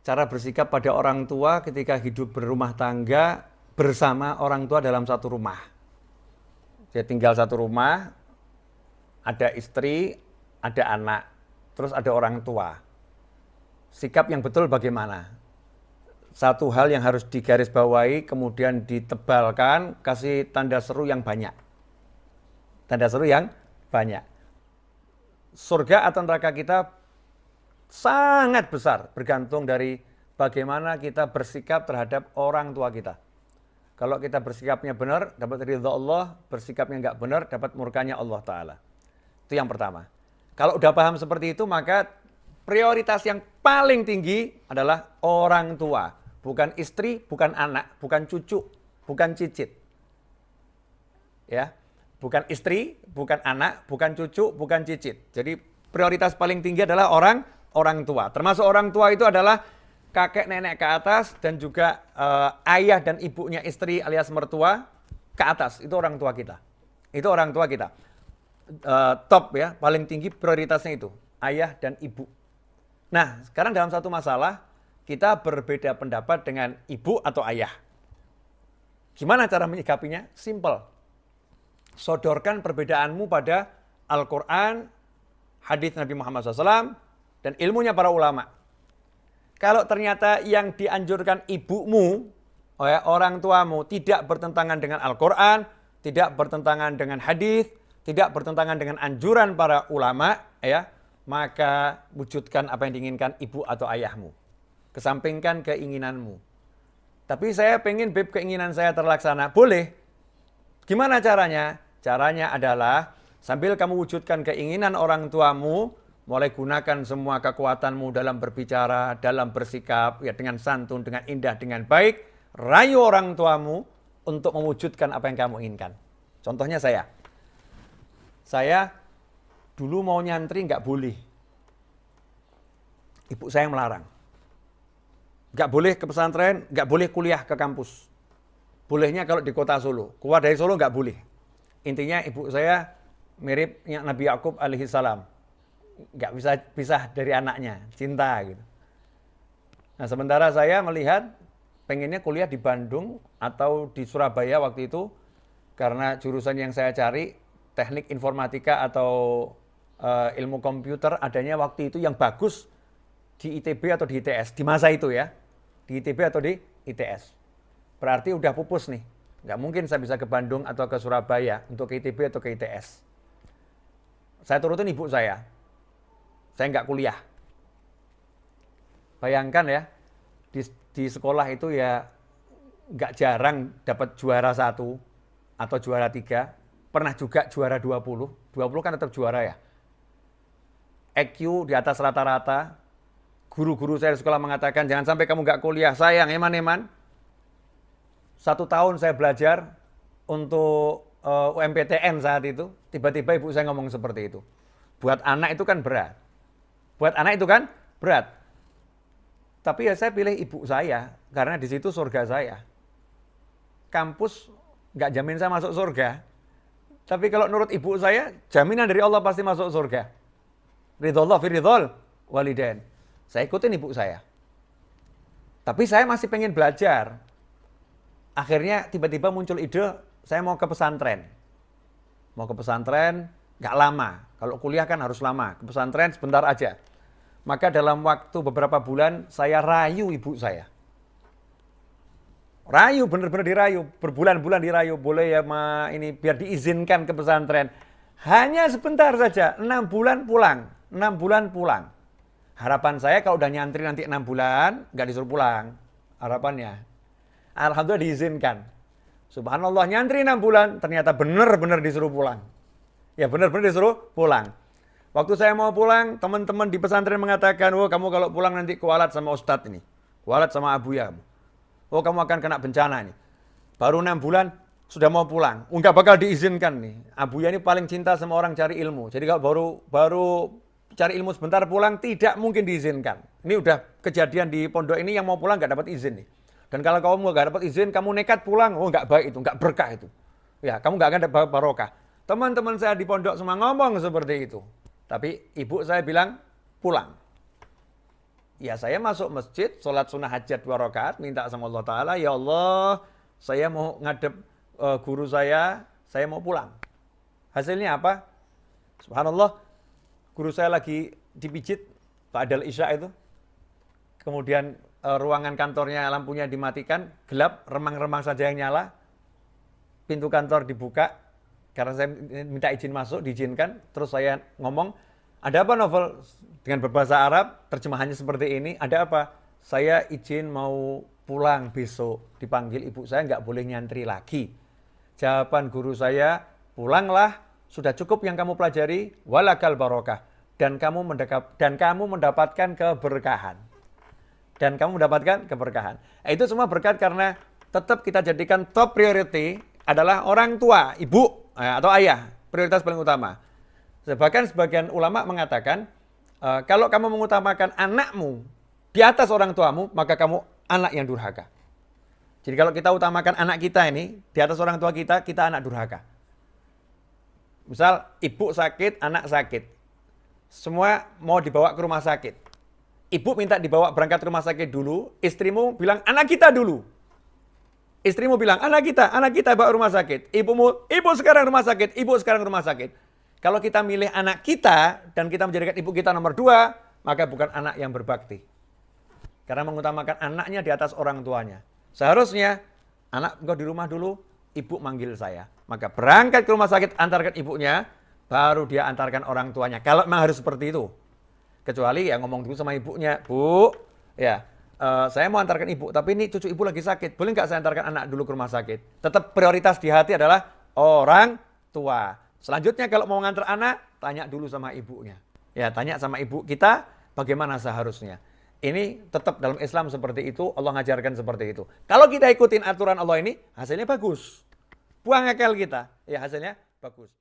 cara bersikap pada orang tua ketika hidup berumah tangga bersama orang tua dalam satu rumah. Dia tinggal satu rumah, ada istri, ada anak, terus ada orang tua. Sikap yang betul bagaimana? Satu hal yang harus digarisbawahi, kemudian ditebalkan, kasih tanda seru yang banyak. Tanda seru yang banyak. Surga atau neraka kita sangat besar, bergantung dari bagaimana kita bersikap terhadap orang tua kita. Kalau kita bersikapnya benar, dapat ridha Allah, bersikapnya nggak benar, dapat murkanya Allah Ta'ala. Itu yang pertama. Kalau udah paham seperti itu, maka prioritas yang paling tinggi adalah orang tua. Bukan istri, bukan anak, bukan cucu, bukan cicit. Ya, bukan istri, bukan anak, bukan cucu, bukan cicit. Jadi prioritas paling tinggi adalah orang tua. Termasuk orang tua itu adalah kakek nenek ke atas dan juga ayah dan ibunya istri alias mertua ke atas. Itu orang tua kita. Itu orang tua kita. Top ya, paling tinggi prioritasnya itu ayah dan ibu. Nah, sekarang dalam satu masalah kita berbeda pendapat dengan ibu atau ayah. Gimana cara menyikapinya? Simple. Sodorkan perbedaanmu pada Al-Quran, hadis Nabi Muhammad SAW, dan ilmunya para ulama. Kalau ternyata yang dianjurkan ibumu, orang tuamu, tidak bertentangan dengan Al-Quran, tidak bertentangan dengan hadis, tidak bertentangan dengan anjuran para ulama, ya, maka wujudkan apa yang diinginkan ibu atau ayahmu. Kesampingkan keinginanmu. Tapi saya pengen keinginan saya terlaksana. Boleh. Gimana caranya? Caranya adalah sambil kamu wujudkan keinginan orang tuamu, mulai gunakan semua kekuatanmu dalam berbicara, dalam bersikap, ya dengan santun, dengan indah, dengan baik. Rayu orang tuamu untuk mewujudkan apa yang kamu inginkan. Contohnya saya dulu mau nyantri nggak boleh. Ibu saya melarang. Nggak boleh ke pesantren, nggak boleh kuliah ke kampus. Bolehnya kalau di kota Solo. Keluar dari Solo nggak boleh. Intinya ibu saya mirip Nabi Yakub alaihissalam. Nggak bisa pisah dari anaknya, cinta gitu. Nah sementara saya melihat pengennya kuliah di Bandung atau di Surabaya waktu itu. Karena jurusan yang saya cari, teknik informatika atau ilmu komputer adanya waktu itu yang bagus di ITB atau di ITS. Di masa itu ya. Di ITB atau di ITS. Berarti udah pupus nih. Nggak mungkin saya bisa ke Bandung atau ke Surabaya untuk ke ITB atau ke ITS. Saya turutin ibu saya. Saya nggak kuliah. Bayangkan ya, di sekolah itu ya nggak jarang dapat juara 1 atau juara 3. Pernah juga juara 20. 20 kan tetap juara ya. EQ di atas rata-rata. Guru-guru saya di sekolah mengatakan, jangan sampai kamu nggak kuliah. Sayang, eman-eman. 1 tahun saya belajar untuk UMPTN saat itu. Tiba-tiba ibu saya ngomong seperti itu. Buat anak itu kan berat. Tapi ya saya pilih ibu saya, karena di situ surga saya. Kampus nggak jamin saya masuk surga. Tapi kalau menurut ibu saya, jaminan dari Allah pasti masuk surga. Ridhollah fi ridhol walidain. Saya ikutin ibu saya. Tapi saya masih pengen belajar. Akhirnya tiba-tiba muncul ide, saya mau ke pesantren. Mau ke pesantren, nggak lama. Kalau kuliah kan harus lama. Ke pesantren sebentar aja. Maka dalam waktu beberapa bulan, saya rayu ibu saya. Rayu, bener-bener dirayu. Berbulan-bulan dirayu. Boleh ya ini biar diizinkan ke pesantren. Hanya sebentar saja, 6 bulan pulang. 6 bulan pulang. Harapan saya kalau udah nyantri nanti 6 bulan, nggak disuruh pulang. Harapannya. Alhamdulillah diizinkan. Subhanallah, nyantri 6 bulan, ternyata benar-benar disuruh pulang. Ya benar-benar disuruh pulang. Waktu saya mau pulang, teman-teman di pesantren mengatakan, oh kamu kalau pulang nanti kualat sama ustadz ini. Kualat sama abuya kamu. Oh kamu akan kena bencana ini. Baru 6 bulan, sudah mau pulang. Nggak bakal diizinkan nih. Abuya ini paling cinta sama orang cari ilmu. Jadi kalau baru cari ilmu sebentar pulang, tidak mungkin diizinkan. Ini udah kejadian di pondok ini, yang mau pulang nggak dapat izin nih. Dan kalau kamu nggak dapat izin, kamu nekat pulang, oh nggak baik itu, nggak berkah itu. Ya, kamu nggak akan dapat barokah. Teman-teman saya di pondok semua ngomong seperti itu. Tapi ibu saya bilang, pulang. Ya saya masuk masjid, sholat sunnah hajat 2 rakaat, minta sama Allah Ta'ala, ya Allah, saya mau ngadep guru saya mau pulang. Hasilnya apa? Subhanallah, guru saya lagi dipijit, ba'dal isya itu. Kemudian ruangan kantornya lampunya dimatikan, gelap, remang-remang saja yang nyala. Pintu kantor dibuka, karena saya minta izin masuk, diizinkan. Terus saya ngomong, ada apa Novel? Dengan berbahasa Arab, terjemahannya seperti ini. Ada apa? Saya izin mau pulang besok. Dipanggil ibu saya, nggak boleh nyantri lagi. Jawaban guru saya, pulanglah. Sudah cukup yang kamu pelajari. Walakal barokah. Dan kamu mendapatkan keberkahan. Dan kamu mendapatkan keberkahan. Itu semua berkat karena tetap kita jadikan top priority adalah orang tua, ibu atau ayah. Prioritas paling utama. Bahkan sebagian ulama mengatakan, kalau kamu mengutamakan anakmu di atas orang tuamu, maka kamu anak yang durhaka. Jadi kalau kita utamakan anak kita ini di atas orang tua kita, kita anak durhaka. Misal ibu sakit, anak sakit. Semua mau dibawa ke rumah sakit. Ibu minta dibawa berangkat ke rumah sakit dulu, istrimu bilang anak kita dulu. Istrimu bilang anak kita bawa rumah sakit. Ibu sekarang rumah sakit, ibu sekarang rumah sakit. Kalau kita milih anak kita dan kita menjadikan ibu kita nomor 2, maka bukan anak yang berbakti. Karena mengutamakan anaknya di atas orang tuanya. Seharusnya anak engkau di rumah dulu, ibu manggil saya. Maka berangkat ke rumah sakit, antarkan ibunya, baru dia antarkan orang tuanya. Kalau memang harus seperti itu. Kecuali ya ngomong dulu sama ibunya, Bu, ya saya mau antarkan ibu, tapi ini cucu ibu lagi sakit. Boleh nggak saya antarkan anak dulu ke rumah sakit? Tetap prioritas di hati adalah orang tua. Selanjutnya kalau mau ngantar anak, tanya dulu sama ibunya. Ya, tanya sama ibu kita bagaimana seharusnya. Ini tetap dalam Islam seperti itu, Allah ngajarkan seperti itu. Kalau kita ikutin aturan Allah ini, hasilnya bagus. Buang akal kita, ya hasilnya bagus.